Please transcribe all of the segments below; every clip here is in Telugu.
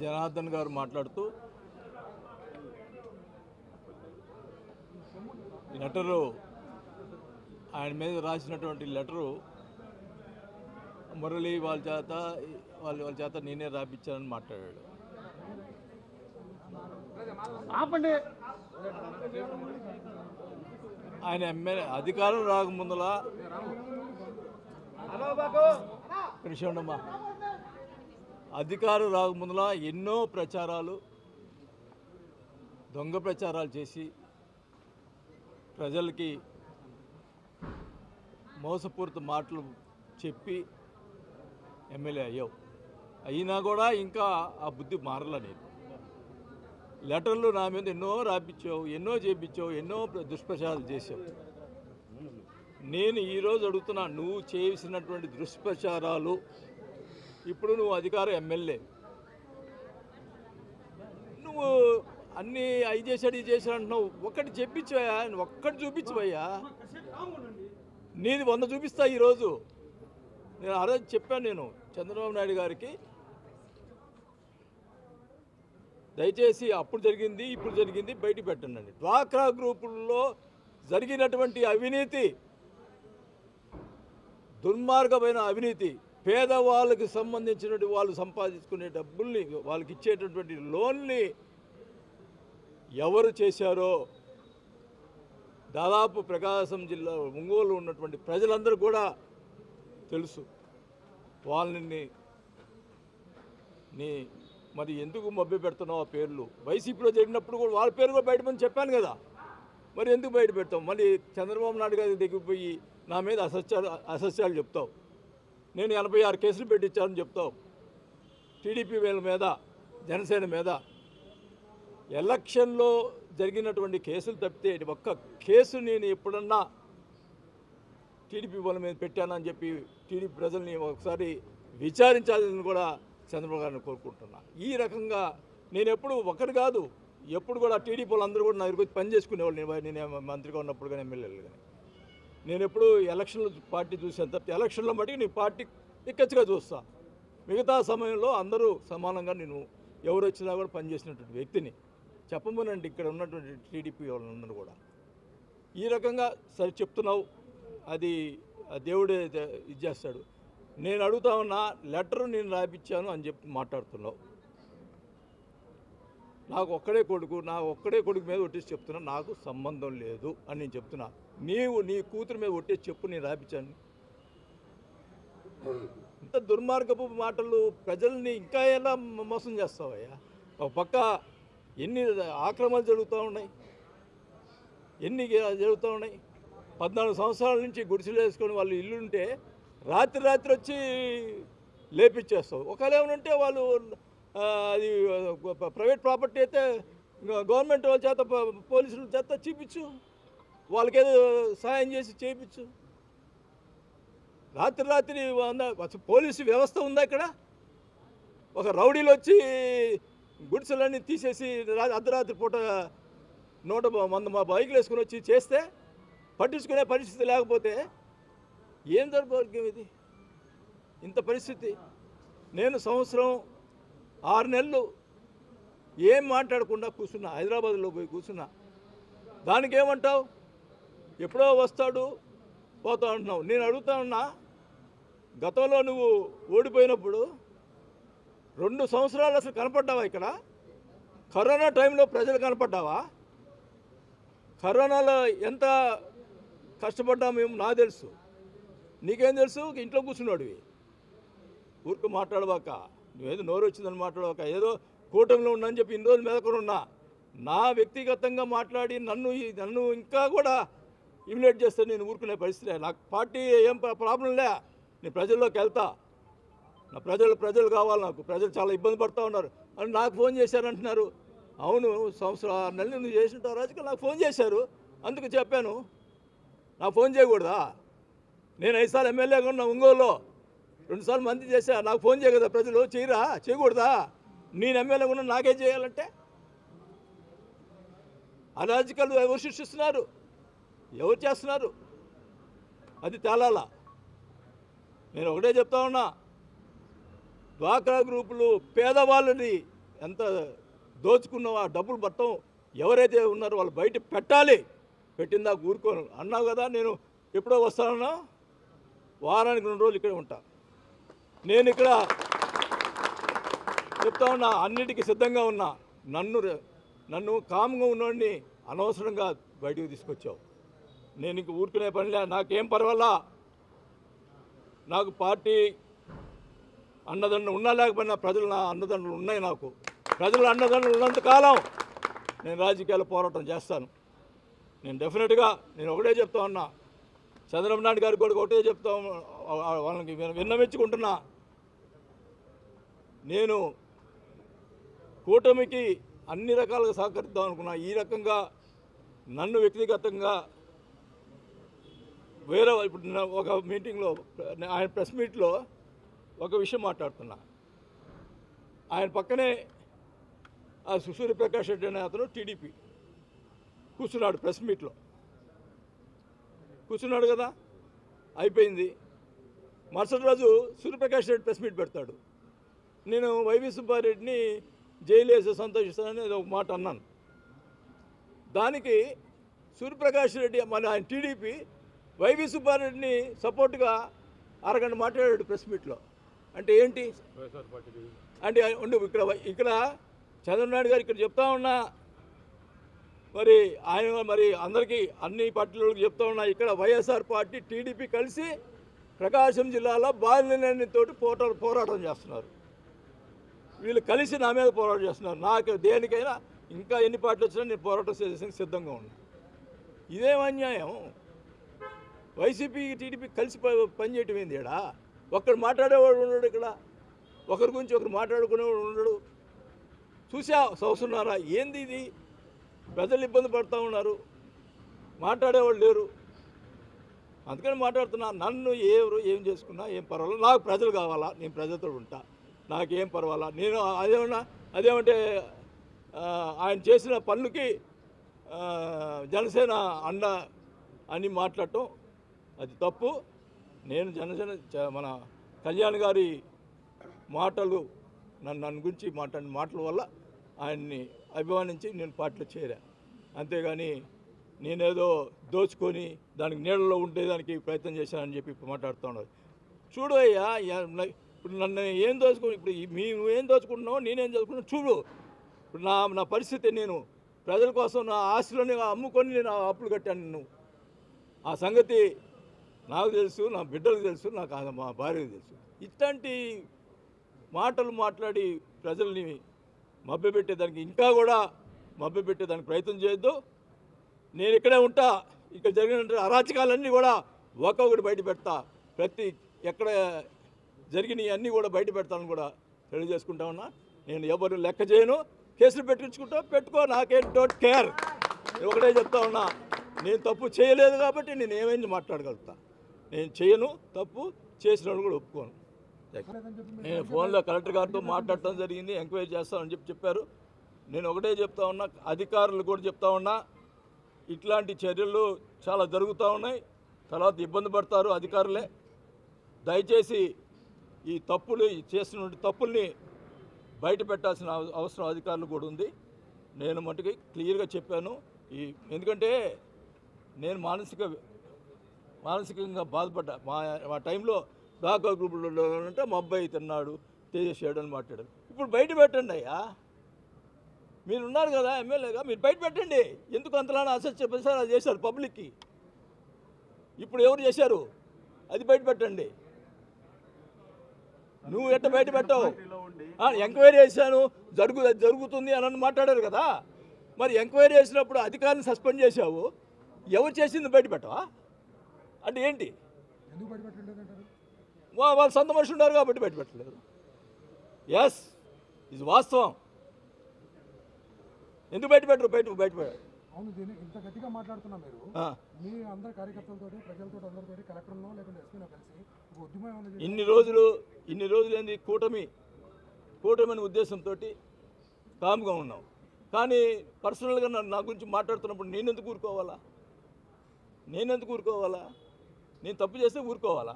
జనార్దన్ గారు మాట్లాడుతూ లెటరు ఆయన మీద రాసినటువంటి లెటరు మురళి వాళ్ళ చేత నేనే రాపించానని మాట్లాడాడు. ఆయన ఎమ్మెల్యే అధికారం రాకముందలా కృష్ణమ్మా అధికారం రాకముందలా ఎన్నో ప్రచారాలు దొంగ ప్రచారాలు చేసి ప్రజలకి మోసపూరిత మాటలు చెప్పి ఎమ్మెల్యే అయ్యావు. అయినా కూడా ఇంకా ఆ బుద్ధి మారలా. నేను లెటర్లు నా మీద ఎన్నో రాపించావు, ఎన్నో చేయించావు, ఎన్నో దుష్ప్రచారాలు చేసావు. నేను ఈరోజు అడుగుతున్నా, నువ్వు చేసినటువంటి దుష్ప్రచారాలు ఇప్పుడు నువ్వు అధికారం ఎమ్మెల్యే, నువ్వు అన్నీ అవి చేశాడు ఇది చేశాడు అంటున్నావు. ఒక్కటి చెప్పించవయ్యా, ఒక్కటి చూపించవయ్యా. నీది 100 చూపిస్తా. ఈరోజు నేను ఆ రోజు చెప్పాను, నేను చంద్రబాబు నాయుడు గారికి దయచేసి అప్పుడు జరిగింది ఇప్పుడు జరిగింది బయట పెట్టండి. డ్వాక్రా గ్రూపుల్లో జరిగినటువంటి అవినీతి, దుర్మార్గమైన అవినీతి, పేదవాళ్ళకి సంబంధించినటువంటి వాళ్ళు సంపాదించుకునే డబ్బుల్ని, వాళ్ళకి ఇచ్చేటటువంటి లోన్ని ఎవరు చేశారో దాదాపు ప్రకాశం జిల్లా ఒంగోలు ఉన్నటువంటి ప్రజలందరూ కూడా తెలుసు. వాళ్ళని మరి ఎందుకు మభ్య పెడుతున్నావు? ఆ పేర్లు వైసీపీలో జరిగినప్పుడు కూడా వాళ్ళ పేరు కూడా బయటమని చెప్పాను కదా, మరి ఎందుకు బయట పెడతావు? మళ్ళీ చంద్రబాబు నాయుడు గారి దగ్గరికి పోయి నా మీద అసత్యాలు చెప్తావు. నేను 86 కేసులు పెట్టించాలని చెప్తావు. టీడీపీ వీళ్ళ మీద, జనసేన మీద ఎలక్షన్లో జరిగినటువంటి కేసులు తప్పితే ఒక్క కేసు నేను ఎప్పుడన్నా టీడీపీ వాళ్ళ మీద పెట్టానని చెప్పి టీడీపీ ప్రజల్ని ఒకసారి విచారించాలని కూడా చంద్రబాబు గారిని కోరుకుంటున్నా. ఈ రకంగా నేను ఎప్పుడు ఒకటి కాదు, ఎప్పుడు కూడా టీడీపీ వాళ్ళందరూ కూడా నా దగ్గర పని చేసుకునేవాళ్ళు. నేను మంత్రిగా ఉన్నప్పుడు కానీ ఎమ్మెల్యేలు కానీ నేను ఎప్పుడు ఎలక్షన్లో పార్టీ చూసాను తప్పితే ఎలక్షన్లో మటుకు నీ పార్టీ ఎక్కచ్చిగా చూస్తా. మిగతా సమయంలో అందరూ సమానంగా నేను ఎవరు వచ్చినా కూడా పనిచేసినటువంటి వ్యక్తిని చెప్పమనండి. ఇక్కడ ఉన్నటువంటి టీడీపీ వాళ్ళందరూ కూడా ఈ రకంగా సరే చెప్తున్నావు, అది దేవుడే ఇది చేస్తాడు. నేను అడుగుతా ఉన్నా, లెటరు నేను రాయించాను అని చెప్పి మాట్లాడుతున్నావు. నాకు ఒక్కడే కొడుకు మీద ఒట్టేసి చెప్తున్నా, నాకు సంబంధం లేదు అని నేను చెప్తున్నా. నీవు నీ కూతురు మీద ఒట్టేసి చెప్పు, నేను రాయించాను. ఇంత దుర్మార్గపు మాటలు ప్రజల్ని ఇంకా ఎలా మోసం చేస్తావయ్యా? ఒక పక్క ఎన్ని ఆక్రమణలు జరుగుతూ ఉన్నాయి, ఎన్ని జరుగుతూ ఉన్నాయి. 14 సంవత్సరాల నుంచి గుడిసెలు వేసుకొని వాళ్ళు ఇల్లుంటే రాత్రి వచ్చి లేపించేస్తావు. ఒకవేళ ఏమనంటే వాళ్ళు అది ప్రైవేట్ ప్రాపర్టీ అయితే గవర్నమెంట్ వాళ్ళ చేత, పోలీసుల చేత చూపించు, వాళ్ళకేదో సాయం చేసి చేయించు. రాత్రి పోలీసు వ్యవస్థ ఉందా ఇక్కడ? ఒక రౌడీలు వచ్చి గుడిసెలన్నీ తీసేసి అర్ధరాత్రి పూట 100 మా బైకులు వేసుకుని వచ్చి చేస్తే పట్టించుకునే పరిస్థితి లేకపోతే ఏం దౌర్భాగ్యం ఇది? ఇంత పరిస్థితి. నేను సంవత్సరం 6 నెలలు ఏం మాట్లాడకుండా కూర్చున్నా, హైదరాబాద్లో పోయి కూర్చున్నా. దానికి ఏమంటావు? ఎప్పుడో వస్తాడు పోతా అంటున్నావు. నేను అడుగుతా ఉన్నా, గతంలో నువ్వు ఓడిపోయినప్పుడు 2 సంవత్సరాలు అసలు కనపడ్డావా ఇక్కడ? కరోనా టైంలో ప్రజలు కనపడ్డావా? కరోనాలో ఎంత కష్టపడ్డా మేము నాకు తెలుసు, నీకేం తెలుసు? ఇంట్లో కూర్చున్నాడువి. ఊరికి మాట్లాడవాక, నువ్వేదో నోరు వచ్చిందని మాట్లాడవాక, ఏదో కూటమిలో ఉన్నా అని చెప్పి ఇన్ని రోజులు మెదకొని ఉన్నా. నా వ్యక్తిగతంగా మాట్లాడి నన్ను ఇంకా కూడా ఇమినేట్ చేస్తే నేను ఊరుకునే పరిస్థితి. నాకు పార్టీ ఏం ప్రాబ్లం లే, నేను ప్రజల్లోకి వెళ్తా. నా ప్రజలు కావాలి నాకు. ప్రజలు చాలా ఇబ్బంది పడుతూ ఉన్నారు అని నాకు ఫోన్ చేశారంటున్నారు. అవును, సంవత్సరం 6 నెలలు నువ్వు చేసిన రాజకీయాలు నాకు ఫోన్ చేశారు, అందుకు చెప్పాను. నాకు ఫోన్ చేయకూడదా? నేను 5 సార్లు ఎమ్మెల్యేగా ఉన్నా ఒంగోలులో, 2 సార్లు మంత్రి చేశా. నాకు ఫోన్ చేయ కదా ప్రజలు? చేయకూడదా? నేను ఎమ్మెల్యేగా ఉన్నా నాకేం చేయాలంటే? అరాజకాలు ఎవరు సృష్టిస్తున్నారు, ఎవరు చేస్తున్నారు, అది తేలాలా. నేను ఒకటే చెప్తా ఉన్నా, డ్వాక్రా గ్రూపులు పేదవాళ్ళని ఎంత దోచుకున్నావో ఆ డబ్బులు మొత్తం ఎవరైతే ఉన్నారో వాళ్ళు బయట పెట్టాలి. పెట్టిందా ఊరుకోను అన్నావు కదా. నేను ఎప్పుడో వస్తానన్నా వారానికి 2 రోజులు ఇక్కడే ఉంటా. నేను ఇక్కడ చెప్తా ఉన్నా, అన్నిటికీ సిద్ధంగా ఉన్నా. నన్ను కామ్గా ఉన్నవాడిని అనవసరంగా బయటకు తీసుకొచ్చావు. నేను ఇంక ఊరుకునే పనిలే, నాకేం పర్వాలా. నాకు పార్టీ అన్నదండలు ఉన్నా లేకపోయినా ప్రజలు నా అన్నదండలు ఉన్నాయి. నాకు ప్రజల అన్నదండలు ఉన్నంతకాలం నేను రాజకీయాల్లో పోరాటం చేస్తాను. నేను డెఫినెట్గా నేను ఒకటే చెప్తా ఉన్నా, చంద్రబాబు నాయుడు గారికి కూడా ఒకటే చెప్తా, వాళ్ళకి విన్నవించుకుంటున్నా. నేను కూటమికి అన్ని రకాలుగా సహకరిద్దాం అనుకున్నా. ఈ రకంగా నన్ను వ్యక్తిగతంగా వేరే ఇప్పుడు ఒక మీటింగ్లో ఆయన ప్రెస్ మీట్లో ఒక విషయం మాట్లాడుతున్నా. ఆయన పక్కనే ఆ సూర్యప్రకాష్ రెడ్డి అనే అతను టీడీపీ కూర్చున్నాడు. ప్రెస్ మీట్లో కూర్చున్నాడు కదా, అయిపోయింది. మరుసటి రోజు సూర్యప్రకాష్ రెడ్డి ప్రెస్ మీట్ పెడతాడు. నేను వైవి సుబ్బారెడ్డిని జైలు వేసి సంతోషిస్తానని ఒక మాట అన్నాను. దానికి సూర్యప్రకాష్ రెడ్డి మన ఆయన టీడీపీ వైవి సుబ్బారెడ్డిని సపోర్ట్గా అరగంట మాట్లాడాడు ప్రెస్ మీట్లో. అంటే ఏంటి అంటే ఉండు, ఇక్కడ చంద్రబాబు నాయుడు గారు ఇక్కడ చెప్తా ఉన్నా, మరి ఆయన మరి అందరికీ అన్ని పార్టీలకు చెప్తా ఉన్నా, ఇక్కడ వైఎస్ఆర్ పార్టీ టీడీపీ కలిసి ప్రకాశం జిల్లాలో బాలినేనితోటి పోరాటం చేస్తున్నారు. వీళ్ళు కలిసి నా మీద పోరాటం చేస్తున్నారు. నాకు దేనికైనా ఇంకా ఎన్ని పార్టీలు వచ్చినా నేను పోరాటం చేసేందుకు సిద్ధంగా ఉన్నా. ఇదేం అన్యాయం? వైసీపీ టీడీపీ కలిసి పనిచేయటం ఏంది? ఇక్కడ ఒక్కడు మాట్లాడేవాడు ఉన్నాడు, ఇక్కడ ఒకరి గురించి ఒకరు మాట్లాడుకునేవాడు ఉన్నాడు. చూసా సంవత్సరంన్నారా ఏంది ఇది? ప్రజలు ఇబ్బంది పడుతూ ఉన్నారు, మాట్లాడేవాళ్ళు లేరు. అందుకని మాట్లాడుతున్నా. నన్ను ఎవరు ఏం చేసుకున్నా ఏం పర్వాలేదు, నాకు ప్రజలు కావాలా, నేను ప్రజలతో ఉంటా, నాకేం పర్వాలా. నేను అదేమంటే ఆయన చేసిన పనులకి జనసేన అండ అని మాట్లాడటం అది తప్పు. నేను జనసేన మన కళ్యాణ్ గారి మాటలు నన్ను గురించి మాట్లాడిన మాటల వల్ల ఆయన్ని అభిమానించి నేను పార్టీలో చేరా. అంతేగాని నేనేదో దోచుకొని దానికి నీళ్ళలో ఉండేదానికి ప్రయత్నం చేశానని చెప్పి ఇప్పుడు మాట్లాడుతూ ఉన్నారు. చూడు అయ్యా, ఇప్పుడు నన్ను ఏం దోచుకో, ఇప్పుడు మేము ఏం దోచుకుంటున్నామో నేనేం దోచుకున్నా చూడు. ఇప్పుడు నా పరిస్థితి, నేను ప్రజల కోసం నా ఆస్తులని అమ్ముకొని నేను అప్పులు కట్టాను. నేను ఆ సంగతి నాకు తెలుసు, నా బిడ్డలకు తెలుసు, నాకు మా భార్యకు తెలుసు. ఇట్లాంటి మాటలు మాట్లాడి ప్రజల్ని మభ్యపెట్టేదానికి ఇంకా కూడా మభ్యపెట్టేదానికి ప్రయత్నం చేయొద్దు. నేను ఇక్కడే ఉంటా. ఇక్కడ జరిగిన అరాచకాలన్నీ కూడా ఒక్కొక్కటి బయట పెడతా. ప్రతి ఎక్కడ జరిగినవి అన్నీ కూడా బయట పెడతానని కూడా తెలియజేసుకుంటా ఉన్నా. నేను ఎవరు లెక్క చేయను. కేసులు పెట్టుకో, నాకేం డోంట్ కేర్. ఒకటే చెప్తా ఉన్నా, నేను తప్పు చేయలేదు కాబట్టి నేను ఏమైంది మాట్లాడగలుగుతా. నేను చేయను, తప్పు చేసినప్పుడు కూడా ఒప్పుకోను. నేను ఫోన్లో కలెక్టర్ గారితో మాట్లాడటం జరిగింది, ఎంక్వైరీ చేస్తామని చెప్పారు. నేను ఒకటే చెప్తా ఉన్నా, అధికారులు కూడా చెప్తా ఉన్నా, ఇట్లాంటి చర్యలు చాలా జరుగుతూ ఉన్నాయి, తర్వాత ఇబ్బంది పడతారు అధికారులే. దయచేసి ఈ చేసిన తప్పుల్ని బయట పెట్టాల్సిన అవసరం అధికారులు కూడా ఉంది. నేను మటుకి క్లియర్గా చెప్పాను. ఎందుకంటే నేను మానసికంగా బాధపడ్డా. మా టైంలో డాకా గ్రూపులో అంటే మా అబ్బాయి తిన్నాడు, చేసాడు అని మాట్లాడారు. ఇప్పుడు బయట పెట్టండి అయ్యా, మీరు ఉన్నారు కదా ఎమ్మెల్యేగా, మీరు బయట పెట్టండి. ఎందుకు అంతలానే అసెస్ చెప్పేసారు, అది చేశారు పబ్లిక్కి. ఇప్పుడు ఎవరు చేశారు అది బయట పెట్టండి. నువ్వు ఎట్ట బయట పెట్టావు? ఎంక్వైరీ చేశాను, జరుగుతుంది అని మాట్లాడారు కదా. మరి ఎంక్వైరీ చేసినప్పుడు అధికారిని సస్పెండ్ చేశావు, ఎవరు చేసింది బయట పెట్టవా అంటే ఏంటి? వాళ్ళు సొంత మనుషులు ఉన్నారు కాబట్టి బయట పెట్టలేదు. ఎస్, ఇది వాస్తవం. ఎందుకు బయట పెట్టరు? బయట పెట్టారు. అవును, దీన్ని ఇంత గట్టిగా మాట్లాడుతున్నా మీరు మీ అందరి కార్యకర్తలతో ప్రజలతో అందరితో కలెక్టర్లో లేకుంటే ఎస్పీలో కలిసి ఉద్యమం ఇన్ని రోజులు ఏంది కూటమి అనే ఉద్దేశంతో కామ్గా ఉన్నాం. కానీ పర్సనల్గా నా గురించి మాట్లాడుతున్నప్పుడు నేనెందుకు ఊరుకోవాలా? నేను తప్పు చేస్తే ఊరుకోవాలా?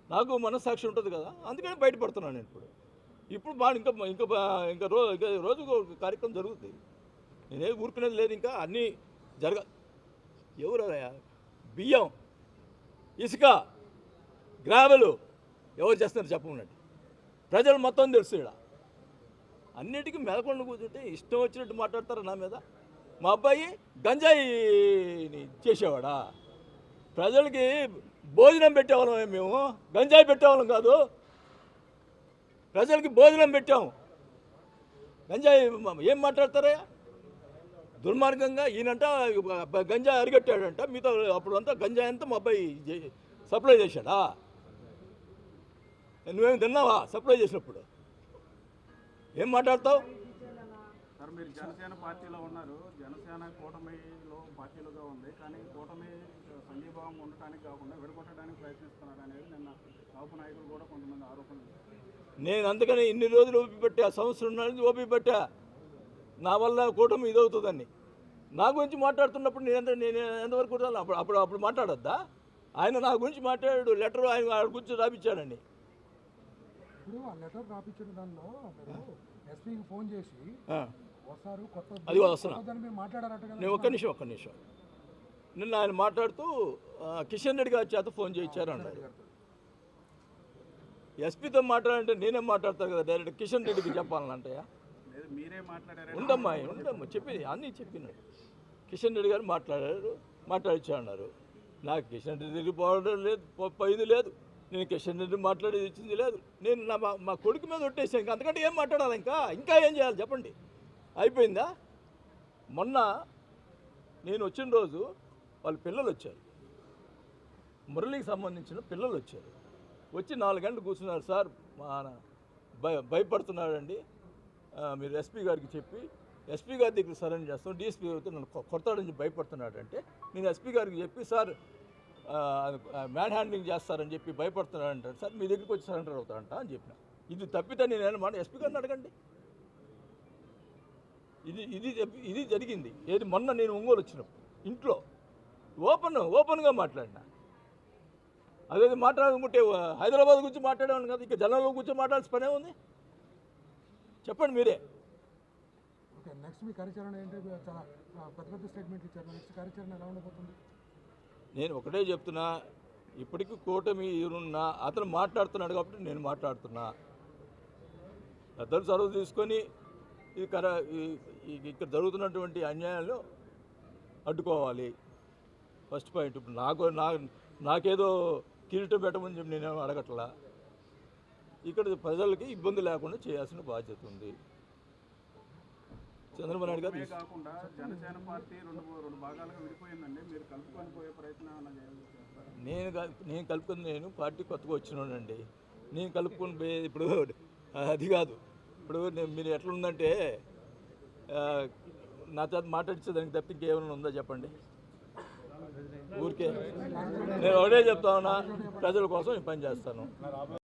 నాకు మనస్సాక్షి ఉంటుంది కదా, అందుకని బయటపడుతున్నాను నేను ఇప్పుడు. ఇప్పుడు ఇంకా రోజుకు ఒక కార్యక్రమం జరుగుతుంది. నేనే ఊరుకునేది లేదు, ఇంకా అన్నీ ఎవరు బియ్యం, ఇసుక, గ్రావెలు ఎవరు చేస్తున్నారు చెప్పమనండి. ప్రజలు మొత్తం తెలుసు. ఇక్కడ అన్నిటికీ మెదకుండా కూర్చుంటే ఇష్టం వచ్చినట్టు మాట్లాడతారు నా మీద. మా అబ్బాయి గంజాయిని చేసేవాడా? ప్రజలకి భోజనం పెట్టేవాళ్ళం మేము, గంజాయి పెట్టేవాళ్ళం కాదు. ప్రజలకి భోజనం పెట్టాము, గంజాయి ఏం మాట్లాడతారా? దుర్మార్గంగా ఈయనంట గంజాయి అరిగట్టాడంట, మీతో అప్పుడు అంతా గంజాయి అంతా మా అబ్బాయి సప్లై చేశాడా? నువ్వేం తిన్నావా సప్లై చేసినప్పుడు? ఏం మాట్లాడతావు? సార్ మీరు జనసేన పార్టీలో ఉన్నారు, జనసేన కూటమిలో పార్టీలుగా ఉంది, కానీ కూటమి సంఘీభావంగా ఉండటానికి కాకుండా విడగొట్టడానికి ప్రయత్నిస్తున్నారు అనేది నిన్న కాపు నాయకులు కూడా కొంతమంది ఆరోపణలు చేశారు. నేను అందుకని ఇన్ని రోజులు ఓపి పెట్టా, సంవత్సరం నుంచి ఓపి పెట్టా, నా వల్ల కూటమి ఇదవుతుందని. నా గురించి మాట్లాడుతున్నప్పుడు నేను ఎంతవరకు అప్పుడు మాట్లాడొద్దా? ఆయన నా గురించి మాట్లాడాడు, లెటర్ ఆయన గురించి రాపించాడండి. ఇప్పుడు ఆ లెటర్ రాపించిన దానిలో మీరు ఎస్పీకి ఫోన్ చేసి వస్తారు కొత్త అది వస్తున్నా మీరు మాట్లాడారట కదా. నేను ఒక్క నిమిషం నిన్న ఆయన మాట్లాడుతూ కిషన్ రెడ్డి గారి చేత ఫోన్ చేయించారు అన్నాడు. ఎస్పీతో మాట్లాడంటే నేనేం మాట్లాడతాను కదా, డైరెక్ట్ కిషన్ రెడ్డికి చెప్పాలంటయా? లేదు మీరే మాట్లాడారు. ఉండమ్మా చెప్పి అన్నీ చెప్పినాడు. కిషన్ రెడ్డి గారు మాట్లాడించాడు. నాకు కిషన్ రెడ్డి పోవడం లేదు, పోయింది లేదు, నేను కిషన్ రెడ్డి మాట్లాడేది ఇచ్చింది లేదు. నేను మా కొడుకు మీద ఒట్టేసాను. ఇంకా అంతకంటే ఏం మాట్లాడాలి? ఇంకా ఏం చేయాలి చెప్పండి? అయిపోయిందా? మొన్న నేను వచ్చిన రోజు వాళ్ళ పిల్లలు వచ్చారు, మురళికి సంబంధించిన పిల్లలు వచ్చారు. వచ్చి 4 గంటలు కూర్చున్నారు. సార్ మా భయపడుతున్నాడండి, మీరు ఎస్పీ గారికి చెప్పి ఎస్పీ గారి దగ్గర సరెండర్ చేస్తాం, డిఎస్పీ అయితే నన్ను కొడతాడని భయపడుతున్నాడంటే నేను ఎస్పీ గారికి చెప్పి సార్ మ్యాన్ హ్యాండ్లింగ్ చేస్తారని చెప్పి భయపడుతున్నాడంటాడు. సార్ మీ దగ్గరికి వచ్చి సరెండర్ అవుతాడంట అని చెప్పిన. ఇది తప్పితే నేను ఎస్పీ గారిని అడగండి. ఇది జరిగింది. ఏది మొన్న నేను ఒంగోలు వచ్చినప్పుడు ఇంట్లో ఓపెన్గా మాట్లాడినా. అదే మాట్లాడుకుంటే హైదరాబాద్ గురించి మాట్లాడేవాను కదా, ఇక జనాల్లో కూర్చొని మాట్లాడాల్సిన పనే ఉంది. చెప్పండి మీరే. ఓకే, నెక్స్ట్ మీ కార్యాచరణ ఏంటి? చాలా పెద్ద స్టేట్మెంట్ ఇచ్చారు. నెక్స్ట్ కార్యాచరణ ఎలా ఉండబోతుంది? నేను ఒకటే చెప్తున్నా, ఇప్పటికీ కూటమి ఉన్న అతను మాట్లాడుతున్నాడు కాబట్టి నేను మాట్లాడుతున్నా. పెద్దలు చదువు తీసుకొని ఇక్కడ జరుగుతున్నటువంటి అన్యాయాలు అడ్డుకోవాలి. First point. ఇప్పుడు నాకేదో కిరీటం పెట్టమని చెప్పి నేనేమో అడగట్లా. ఇక్కడ ప్రజలకి ఇబ్బంది లేకుండా చేయాల్సిన బాధ్యత ఉంది. చంద్రబాబు నాయుడు గారు కాకుండా జనసేన పార్టీ రెండు భాగాలుగా విడిపోయిందండి. మీరు కలుపుకొని పోయే ప్రయత్నం నేను కలుపుకొని, నేను పార్టీ కొత్తగా వచ్చినానండి. నేను కలుపుకొని పోయేది ఇప్పుడు అది కాదు. ఇప్పుడు మీరు ఎట్లుందంటే నా చేత మాట్లాడించేదానికి తప్ప ఇంకేమైనా ఉందా చెప్పండి? ఊరికే నేను ఒకటే చెప్తా ఉన్నా, ప్రజల కోసం నేను పని చేస్తాను.